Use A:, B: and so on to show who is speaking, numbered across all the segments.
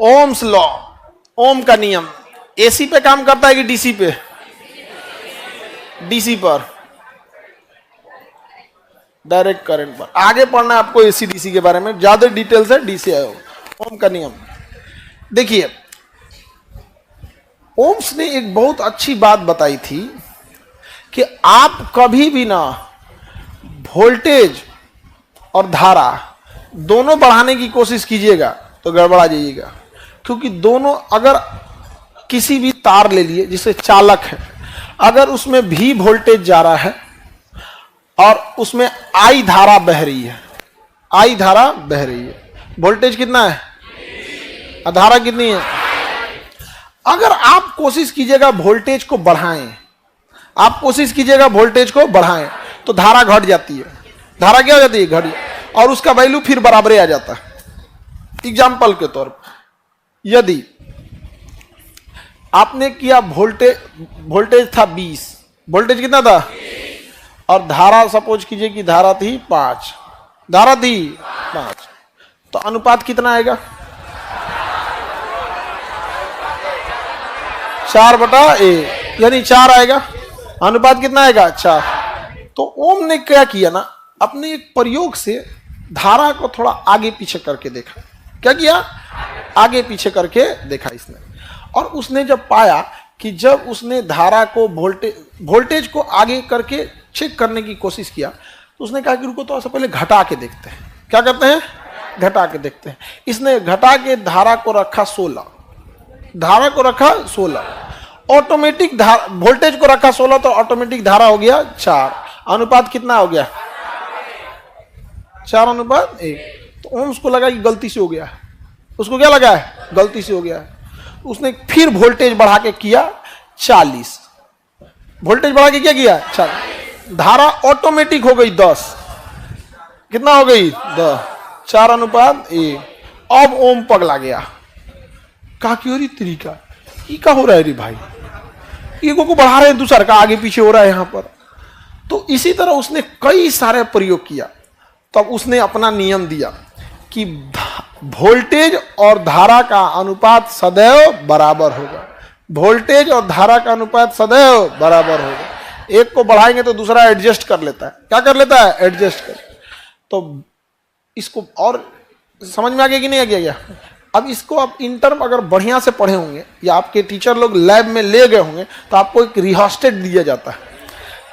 A: Ohm's law, ओम का नियम AC पे काम करता है कि डीसी पे? डीसी पर, डायरेक्ट करंट पर। आगे पढ़ना है आपको एसी डीसी के बारे में, ज्यादा डिटेल्स है डीसी आयो। ओम का नियम देखिए, ओम्स ने एक बहुत अच्छी बात बताई थी कि आप कभी भी ना वोल्टेज और धारा दोनों बढ़ाने की कोशिश कीजिएगा तो गड़बड़ा जाइएगा। क्योंकि दोनों, अगर किसी भी तार ले लिए जिसे चालक है, अगर उसमें भी वोल्टेज जा रहा है और उसमें आई धारा बह रही है, आई धारा बह रही है, वोल्टेज कितना है और धारा कितनी है? अगर आप कोशिश कीजिएगा वोल्टेज को बढ़ाएं, आप कोशिश कीजिएगा वोल्टेज को बढ़ाएं तो धारा घट जाती है। धारा क्या हो जाती है? घट, और उसका वैल्यू फिर बराबर आ जाता है। एग्जाम्पल के तौर पर, यदि आपने किया वोल्टेज था 20, वोल्टेज कितना था? और धारा सपोज कीजिए कि धारा थी 5, धारा थी 5, तो अनुपात कितना आएगा? 4/1, यानी 4 आएगा। अनुपात कितना आएगा? 4। तो ओम ने क्या किया ना, अपने एक प्रयोग से धारा को थोड़ा आगे पीछे करके देखा। क्या किया? आगे पीछे करके देखा इसने, और उसने जब पाया कि जब उसने धारा को वोल्टेज को आगे करके चेक करने की कोशिश किया, तो उसने कहा कि रुको तो पहले घटा के देखते हैं। क्या करते हैं? घटा के देखते हैं। इसने घटा के धारा को रखा 16, धारा को रखा 16, ऑटोमेटिक वोल्टेज को रखा 16, तो ऑटोमेटिक धारा हो गया 4। अनुपात कितना हो गया? 4/1। तो ओम्स को लगा कि गलती से हो गया, उसको क्या लगा है? गलती से हो गया। उसने फिर वोल्टेज बढ़ा के किया 40, वोल्टेज बढ़ा के क्या किया? 40, धारा ऑटोमेटिक हो गई 10। कितना हो गई? 10। 4/1। अब ओम पगला गया, कहा कि अरे तरीका ये क्या हो रहा है रे भाई, ये को बढ़ा रहे हैं, दूसरा का आगे पीछे हो रहा है यहां पर। तो इसी तरह उसने कई सारे प्रयोग किया, तब उसने अपना नियम दिया कि वोल्टेज और धारा का अनुपात सदैव बराबर होगा। वोल्टेज और धारा का अनुपात सदैव बराबर होगा। एक को बढ़ाएंगे तो दूसरा एडजस्ट कर लेता है। क्या कर लेता है? एडजस्ट कर। तो इसको और समझ में आ गया कि नहीं आ गया? अब इसको आप इंटर्म अगर बढ़िया से पढ़े होंगे या आपके टीचर लोग लैब में ले गए होंगे तो आपको एक रिहोस्टेट दिया जाता है।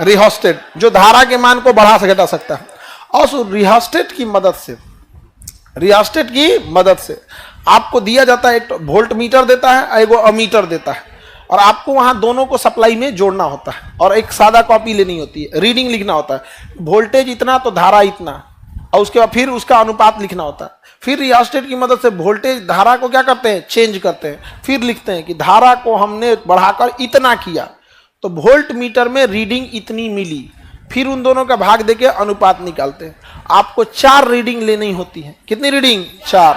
A: रिहोस्टेट जो धारा के मान को बढ़ा से घटा सकता है, और उस रिहोस्टेट की मदद से आपको दिया जाता है, एक वोल्ट मीटर देता है, एक अमीटर देता है, और आपको वहां दोनों को सप्लाई में जोड़ना होता है और एक सादा कॉपी लेनी होती है, रीडिंग लिखना होता है, वोल्टेज इतना तो धारा इतना, और उसके बाद फिर उसका अनुपात लिखना होता है। फिर रियोस्टेट की मदद से वोल्टेज धारा को क्या करते हैं? चेंज करते हैं। फिर लिखते हैं कि धारा को हमने बढ़ाकर इतना किया तो वोल्ट मीटर में रीडिंग इतनी मिली, फिर उन दोनों का भाग देके अनुपात निकालते हैं। आपको 4 रीडिंग लेनी होती है। कितनी रीडिंग? 4।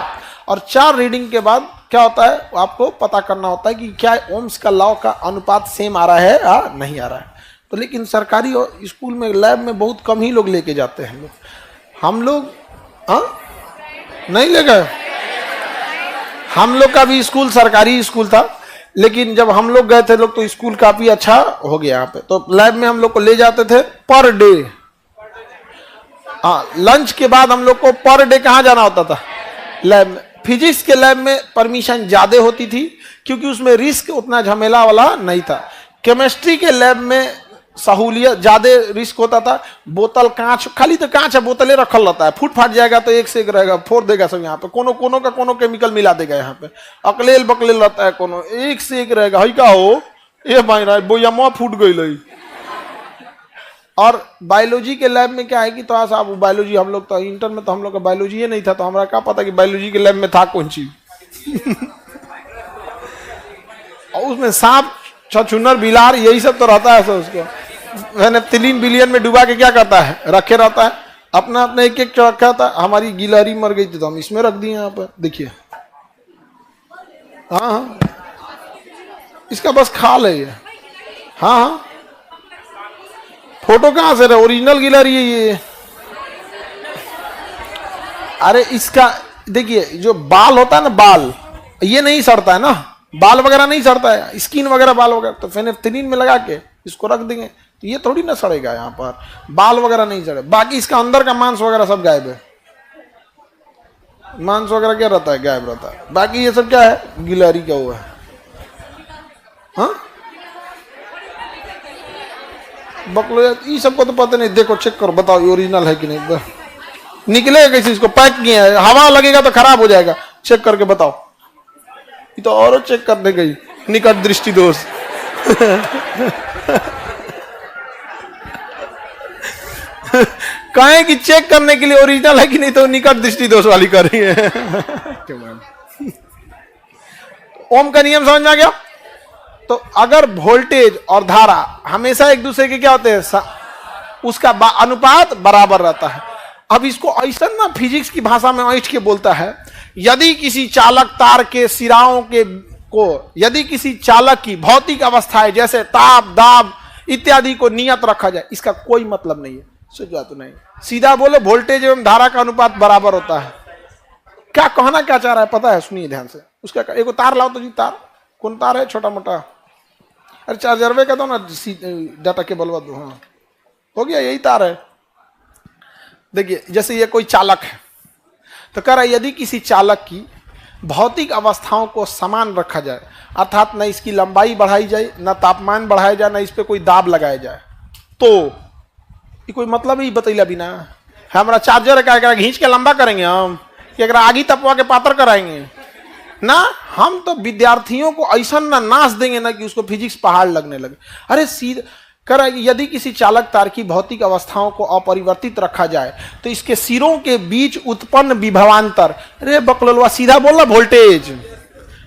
A: और 4 रीडिंग के बाद क्या होता है? आपको पता करना होता है कि क्या ओम्स का लॉ का अनुपात सेम आ रहा है या नहीं आ रहा है। तो लेकिन सरकारी स्कूल में लैब में बहुत कम ही लोग लेके जाते हैं। हम लोग नहीं ले गए। हम लोग का भी स्कूल सरकारी स्कूल था, लेकिन जब हम लोग गए थे लोग तो स्कूल काफी अच्छा हो गया यहाँ पे। तो लैब में हम लोग को ले जाते थे पर डे। लंच के बाद हम लोग को पर डे कहाँ जाना होता था? लैब में। फिजिक्स के लैब में परमिशन ज्यादा होती थी क्योंकि उसमें रिस्क उतना झमेला वाला नहीं था। केमिस्ट्री के लैब में सहूलियत ज्यादा रिस्क होता था। बोतल कांच, खाली तो कांच है, बोतलें रखल रहता है, फूट फाट जाएगा तो एक से एक रहेगा, फोड़ देगा सब। यहाँ पे कोनो कोनो का कोनो केमिकल मिला देगा। यहाँ पे अकलेल बकलेल रहता है, कोनो एक से एक रहेगा। हई का हो ये मायना बोयमा फूट गई। और बायोलॉजी के लैब में क्या है कि थोड़ा सा बायोलॉजी, हम लोग तो इंटर में तो हम लोग का बायोलॉजी नहीं था, तो हमारा क्या पता कि बायोलॉजी के लैब में था कौन चीज। और उसमें सांप छछुन्नर बिलार यही सब तो रहता है। सब उसको मैंने 3 बिलियन में डुबा के क्या करता है? रखे रहता है। अपना अपना एक एक रखा था। हमारी गिलहरी मर गई थी तो हम इसमें रख दिए। यहाँ पर देखिए, हाँ इसका बस खाल है ये। हाँ फोटो कहाँ से रहे? ओरिजिनल गिलहरी है ये। अरे इसका देखिए जो बाल होता है ना, बाल ये नहीं सड़ता है ना, बाल वगैरह नहीं सड़ता है, स्किन वगैरह बाल वगैरह, तो फेनेफ्थलीन में लगा के इसको रख देंगे तो ये थोड़ी ना सड़ेगा, यहाँ पर बाल वगैरह नहीं सड़े। बाकी इसका अंदर का मांस वगैरह सब गायब है, मांस वगैरह क्या रहता है, गायब रहता है। बाकी ये सब क्या है, गिलहरी क्या हुआ है। हाँ बकलो, ये सबको तो पता नहीं। देखो चेक करो, बताओ ये ओरिजिनल है कि नहीं, निकलेगा कैसे, इसको पैक किया है, हवा लगेगा तो खराब हो जाएगा, चेक करके बताओ। ये तो और चेक करने गई, निकट दृष्टि दोष। कहें कि चेक करने के लिए ओरिजिनल है कि नहीं, तो निकट दृष्टि दोष वाली कर रही है। ओम का नियम समझ में आ गया। तो अगर वोल्टेज और धारा हमेशा एक दूसरे के क्या होते हैं, उसका अनुपात बराबर रहता है। अब इसको ऐसा ना फिजिक्स की भाषा में ऐठ के बोलता है, यदि किसी चालक तार के सिराओं के को, यदि किसी चालक की भौतिक अवस्थाएं जैसे ताप दाब इत्यादि को नियत रखा जाए, इसका कोई मतलब नहीं है। सोचा तो नहीं, सीधा बोलो वोल्टेज एवं धारा का अनुपात बराबर होता है। क्या कहना क्या चाह रहा है पता है, सुनिए ध्यान से। उसका एक तार लाओ तो जी, तार कौन तार है, छोटा मोटा, अरे चार्जरवे का दो ना, डाटा केबल दो, हाँ हो गया, यही तार है। देखिए जैसे ये कोई चालक है, तो कह रहा है यदि किसी चालक की भौतिक अवस्थाओं को समान रखा जाए, अर्थात न इसकी लंबाई बढ़ाई जाए, न तापमान बढ़ाया जाए, न इस पर कोई दाब लगाया जाए, तो ये कोई मतलब ही बतैला बिना। हमारा चार्जर का घींच के लंबा करेंगे हम, कि अगर आगी तपवा के पातर कराएंगे ना, हम तो विद्यार्थियों को ऐसा ना नाश देंगे ना कि उसको फिजिक्स पहाड़ लगने लगे। अरे सीधा कर, यदि किसी चालक तार की भौतिक अवस्थाओं को अपरिवर्तित रखा जाए तो इसके सिरों के बीच उत्पन्न विभवांतर, अरे बकलोलवा सीधा बोलना, वोल्टेज,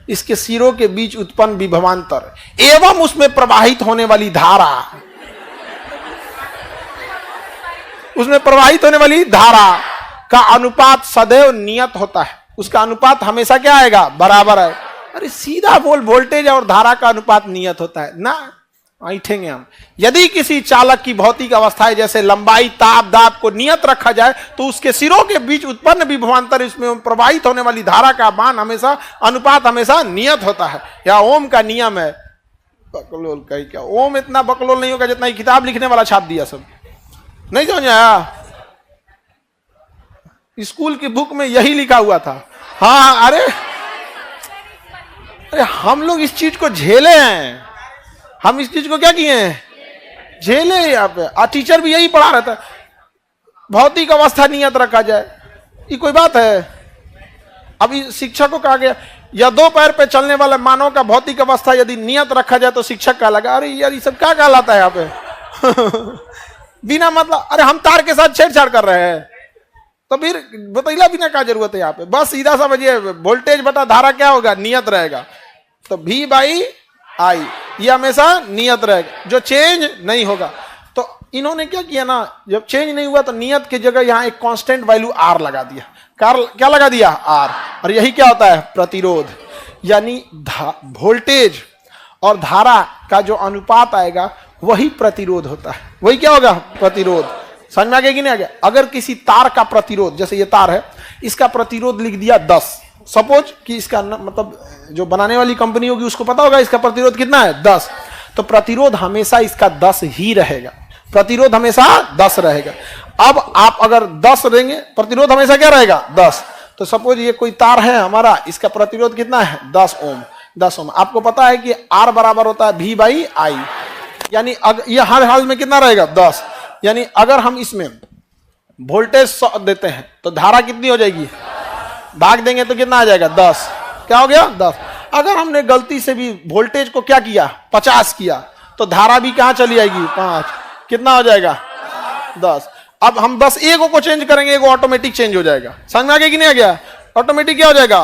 A: इसके सिरों के बीच उत्पन्न विभवांतर एवं उसमें प्रवाहित होने वाली धारा, उसमें प्रवाहित होने वाली धारा का अनुपात सदैव नियत होता है। उसका अनुपात हमेशा क्या आएगा, बराबर है। अरे सीधा बोल, वोल्टेज और धारा का अनुपात नियत होता है ना, ऐठेंगे हम। यदि किसी चालक की भौतिक अवस्थाएं जैसे लंबाई ताप दाब को नियत रखा जाए तो उसके सिरों के बीच उत्पन्न विभवांतर, इसमें प्रवाहित होने वाली धारा का मान हमेशा, अनुपात हमेशा नियत होता है। या ओम का नियम है। बकलोल कहीं क्या, ओम इतना बकलोल नहीं होगा जितना किताब लिखने वाला छाप दिया। सब नहीं समझ आया, स्कूल की बुक में यही लिखा हुआ था। हाँ अरे हम लोग इस चीज को झेले हैं, हम इस चीज को क्या किए हैं, झेले यहाँ पे। और टीचर भी यही पढ़ा रहता है, भौतिक अवस्था नियत रखा जाए, ये कोई बात है। अभी शिक्षक को कहा गया या दो पैर पे चलने वाले मानव का भौतिक अवस्था यदि नियत रखा जाए तो शिक्षक का लगा, अरे यार ये सब क्या कहलाता है यहाँ पे। बिना मतलब, अरे हम तार के साथ छेड़छाड़ कर रहे हैं, तो फिर बतैला बिना क्या जरूरत है यहाँ पे। बस सीधा समझिए, वोल्टेज बटा धारा क्या होगा, नियत रहेगा। तो V बाई आई ये हमेशा नियत रहेगा, जो चेंज नहीं होगा। तो इन्होंने क्या किया ना, जब चेंज नहीं हुआ तो नियत की जगह यहाँ एक कांस्टेंट वैल्यू R लगा दिया। क्या लगा दिया, R। और यही क्या होता है, प्रतिरोध। यानी वोल्टेज और धारा का जो अनुपात आएगा वही प्रतिरोध होता है। वही क्या होगा, प्रतिरोध। समझ में आ गया कि नहीं आ गया। अगर किसी तार का प्रतिरोध, जैसे ये तार है, इसका प्रतिरोध लिख दिया 10, सपोज कि इसका मतलब जो बनाने वाली कंपनी होगी उसको पता होगा इसका प्रतिरोध कितना है, 10, तो प्रतिरोध हमेशा इसका 10 ही रहेगा, प्रतिरोध हमेशा 10 रहेगा। अब आप अगर 10 देंगे, प्रतिरोध हमेशा क्या रहेगा, 10। तो सपोज ये कोई तार है हमारा, इसका प्रतिरोध कितना है, 10 ओम। 10 ओम। आपको पता है कि R बराबर होता है V बाई आई, यानी ये हर हाल में कितना रहेगा, 10। यानी अगर हम इसमें वोल्टेज 100 देते हैं तो धारा कितनी हो जाएगी, भाग देंगे तो कितना आ जाएगा, 10। क्या हो गया, 10। अगर हमने गलती से भी वोल्टेज को क्या किया, 50 किया, तो धारा भी कहां चली जाएगी, 5। कितना हो जाएगा, 10। अब हम बस एगो को चेंज करेंगे, एगो ऑटोमेटिक चेंज हो जाएगा। समझ में आ गया कि नहीं आ गया, ऑटोमेटिक क्या हो जाएगा,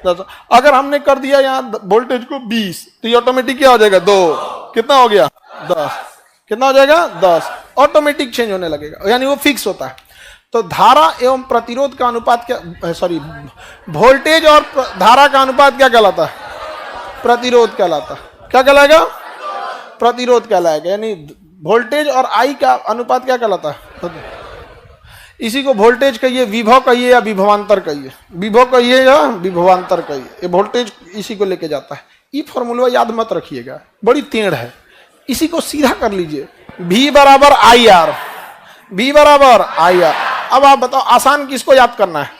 A: 10। अगर हमने कर दिया यहाँ वोल्टेज को 20, तो ये ऑटोमेटिक क्या हो जाएगा, 2। कितना हो गया, 10। कितना हो जाएगा, 10। ऑटोमेटिक चेंज होने लगेगा, यानी वो फिक्स होता है। तो धारा एवं प्रतिरोध का अनुपात क्या, सॉरी, वोल्टेज और धारा का अनुपात क्या कहलाता है, प्रतिरोध कहलाता है। क्या कहलाएगा, प्रतिरोध कहलाएगा। यानी वोल्टेज और आई का अनुपात क्या कहलाता है। इसी को वोल्टेज कहिए, विभव कहिए या विभवांतर कहिए, विभव कहिए या विभवांतर कहिए, ये वोल्टेज इसी को लेके जाता है। ये फॉर्मूला याद मत रखिएगा, बड़ी टेढ़ है, इसी को सीधा कर लीजिए। V बराबर आई आर, V बराबर आई आर। अब आप बताओ आसान किसको याद करना है?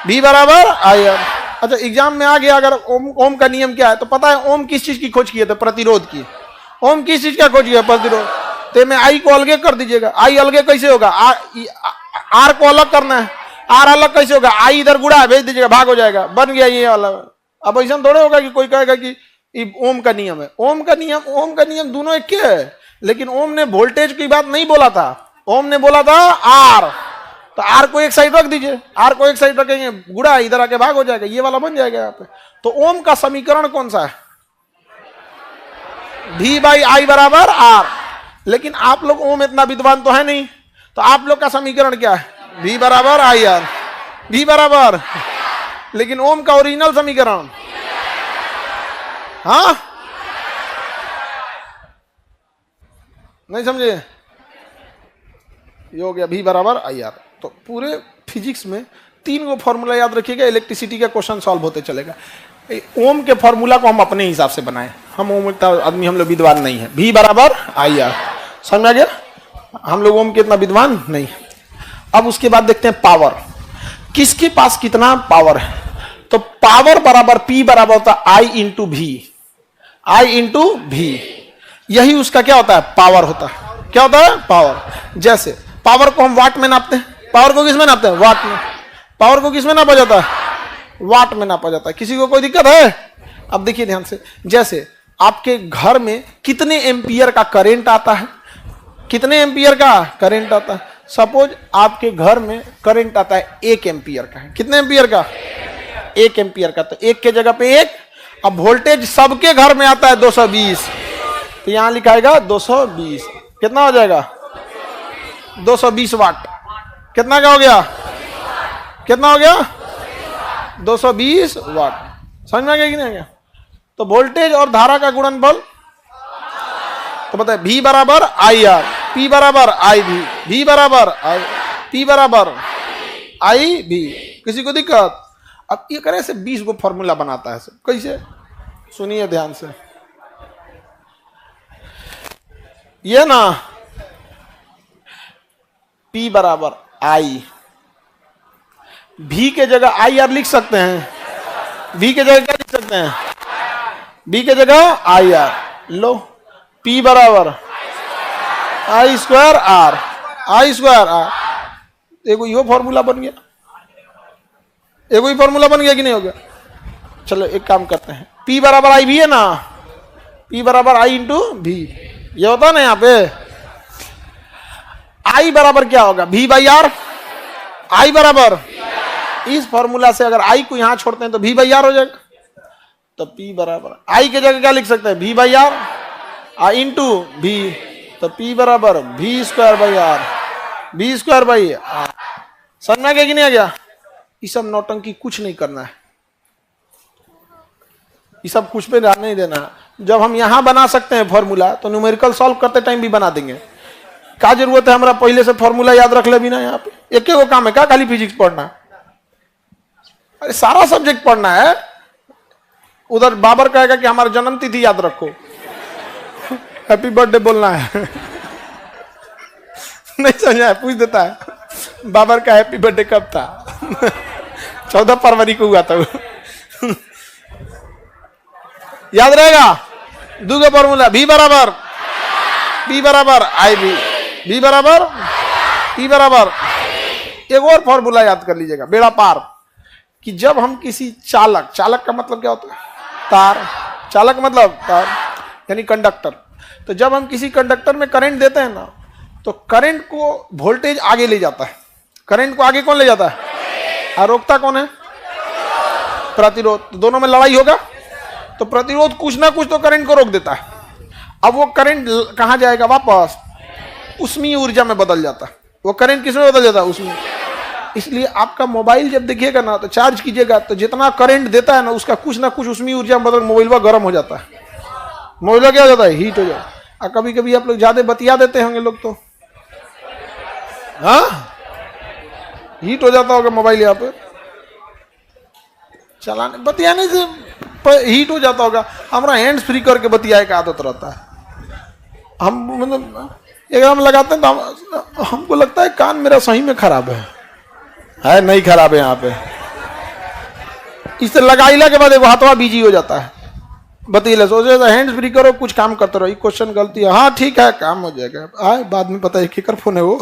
A: V बराबर आई आर। अच्छा एग्जाम में आ गया अगर ओम का नियम क्या है तो पता है ओम किस चीज की खोज किए थे? प्रतिरोध की। ओम किस चीज का खोज किया? प्रतिरोध। तो मैं आई को अलगे कर दीजिएगा। आई अलगे कैसे होगा? आर को अलग करना है, आर अलग कैसे होगा? आई इधर गुड़ा भेज दीजिएगा, भाग हो जाएगा, बन गया ये वाला। अब ऐसा थोड़े होगा कि कोई कहेगा कि ओम का नियम है। ओम का नियम दोनों एक है, लेकिन ओम ने वोल्टेज की बात नहीं बोला था, ओम ने बोला था आर। तो आर को एक साइड रख दीजिए, आर को एक साइड रखेंगे, गुड़ा इधर आके भाग हो जाएगा, ये वाला बन जाएगा यहाँ पे। तो ओम का समीकरण कौन सा है? V बाई आई बराबर आर। लेकिन आप लोग ओम इतना विद्वान तो है नहीं, तो आप लोग का समीकरण क्या है? V बराबर आई आर, V बराबर। लेकिन ओम का ओरिजिनल समीकरण, हाँ नहीं समझे? ये हो गया V बराबर आई आर। तो पूरे फिजिक्स में 3 गो फॉर्मूला याद रखिएगा, इलेक्ट्रिसिटी का क्वेश्चन सॉल्व होते चलेगा। ओम के फॉर्मूला को हम अपने हिसाब से बनाए, हम ओम का आदमी, हम लोग विद्वान नहीं है। V बराबर आई आर, समझ में आ गया? हम लोग ओम के इतना विद्वान नहीं। अब उसके बाद देखते हैं पावर, किसके पास कितना पावर है। तो पावर बराबर P बराबर होता है I into V, I into V। यही उसका क्या होता है? पावर होता है। क्या होता है? पावर। जैसे पावर को हम वाट में नापते हैं, पावर को किस में नापते हैं? वाट में। पावर को किस में नापा जाता है? वाट में नापा जाता है। किसी को कोई दिक्कत है? अब देखिए ध्यान से, जैसे आपके घर में कितने एम्पियर का करंट आता है? कितने एम्पियर का करंट आता है? सपोज आपके घर में करंट आता है 1 एम्पियर का है। कितने एम्पियर का? 1 एम्पियर का। तो 1 के जगह पे 1। अब वोल्टेज सबके घर में आता है 220, तो यहां लिखाएगा 220। कितना हो जाएगा? 220 वाट। कितना का हो गया? कितना हो गया? 220 वाट। समझ में आ गया कि नहीं आ गया? तो वोल्टेज और धारा का गुणनफल, तो बताए V बराबर आई आर, P बराबर आई भी, V बराबर आई, P बराबर आई भी। किसी को दिक्कत? अब ये करे से 20 को फॉर्मूला बनाता है सब। कैसे? सुनिए ध्यान से। ये ना P बराबर आई, V के जगह आई आर लिख सकते हैं। V के जगह क्या लिख सकते हैं? V के जगह आई आर। लो P बराबर I square R, I square R. देखो यो फॉर्मूला बन गया, एक ही फॉर्मूला बन गया कि नहीं हो गया? चलो एक काम करते हैं, P बराबर आई भी है ना, P बराबर आई इंटू भी, ये होता है ना यहाँ पे। I बराबर क्या होगा? V by R. I बराबर, इस फॉर्मूला से अगर I को यहां छोड़ते हैं तो V बाई आर हो जाएगा। तो P बराबर I के जगह क्या लिख सकते हैं? V by R, I into V। तो P बराबर V square by R, V square by R. समझ में आ गया कि नहीं आ गया? ये सब नौटंकी कुछ नहीं करना है, ये सब कुछ पे ध्यान नहीं देना। जब हम यहां बना सकते हैं फॉर्मूला, तो न्यूमेरिकल सॉल्व करते टाइम भी बना देंगे। क्या जरूरत है हमारा पहले से फॉर्मूला याद रख ले बिना? यहाँ पे एक वो काम है क्या? खाली फिजिक्स पढ़ना? अरे सारा सब्जेक्ट पढ़ना है। उधर बाबर कहेगा कि हमारा जन्म तिथि याद रखो, हैप्पी बर्थडे बोलना है। नहीं समझा है? पूछ देता है बाबर का हैप्पी बर्थडे कब था? 14 फरवरी को हुआ था। याद रहेगा? दूसरा फॉर्मूला V बराबर, P बराबर आई भी, V बराबर P बराबर। एक और फॉर्मूला याद कर लीजिएगा, बेड़ा पार, कि जब हम किसी चालक, चालक का मतलब क्या होता है? तार। चालक मतलब तार यानी कंडक्टर। तो जब हम किसी कंडक्टर में करंट देते हैं ना, तो करंट को वोल्टेज आगे ले जाता है। करंट को आगे कौन ले जाता है? और रोकता कौन है? प्रतिरोध। तो दोनों में लड़ाई होगा, तो प्रतिरोध कुछ ना कुछ तो करंट को रोक देता है। अब वो करंट कहां जाएगा? वापस ऊष्मीय ऊर्जा में बदल जाता है। वो करंट किस में बदल जाता है? ऊष्मीय। इसलिए आपका मोबाइल जब देखिएगा ना, तो चार्ज कीजिएगा, तो जितना करंट देता है ना, उसका कुछ ना कुछ ऊष्मीय ऊर्जा में बदल मोबाइल गर्म हो जाता है। मोबाइल क्या हो जाता है? हीट हो जाता है। और कभी कभी आप लोग ज्यादा बतिया देते होंगे लोग, तो हाँ, हीट हो जाता होगा मोबाइल यहाँ पे चलाने बतियाने से हीट हो जाता होगा। हमारा हैंड्स फ्री करके बतियाए का आदत रहता है। हम मतलब एक हम लगाते हैं तो हमको लगता है कान मेरा सही में खराब है नहीं खराब है यहाँ पे। इसे लगाइला के बाद हाथवा बिजी हो जाता है। बतीले सोचे हैंड्स फ्री करो, कुछ काम करते रहो। क्वेश्चन गलती है, हाँ ठीक है काम हो जाएगा, आए बाद में पता है केकर फोन है वो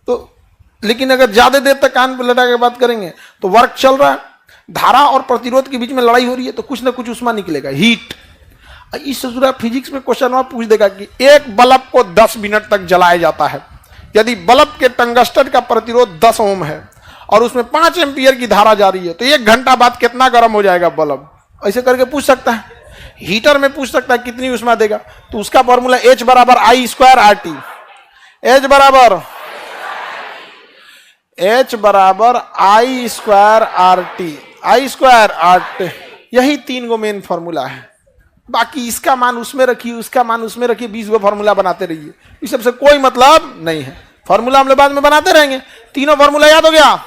A: तो लेकिन अगर ज्यादा देर तक कान पर लटा के बात करेंगे तो वर्क चल रहा है, धारा और प्रतिरोध के बीच में लड़ाई हो रही है, तो कुछ ना कुछ उसमें निकलेगा हीट। इस फिजिक्स में क्वेश्चन वहां पूछ देगा कि एक बल्ब को 10 मिनट तक जलाया जाता है, यदि बल्ब के टंगस्टन का प्रतिरोध 10 ओम है और उसमें 5 एम्पियर की धारा जा रही है, तो 1 घंटा बाद कितना गर्म हो जाएगा बल्ब। ऐसे करके पूछ सकता है। हीटर में पूछ सकता है कितनी ऊष्मा देगा, तो उसका फॉर्मूला H बराबर I स्क्वायर RT। H बराबर I square RT, I square RT। यही 3 गो मेन फॉर्मूला है। बाकी इसका मान उसमें रखिए, उसका मान उसमें रखिए, 20 गो फॉर्मूला बनाते रहिए, इस सबसे कोई मतलब नहीं है। फॉर्मूला हम लोग बाद में बनाते रहेंगे। तीनों फॉर्मूला याद हो गया।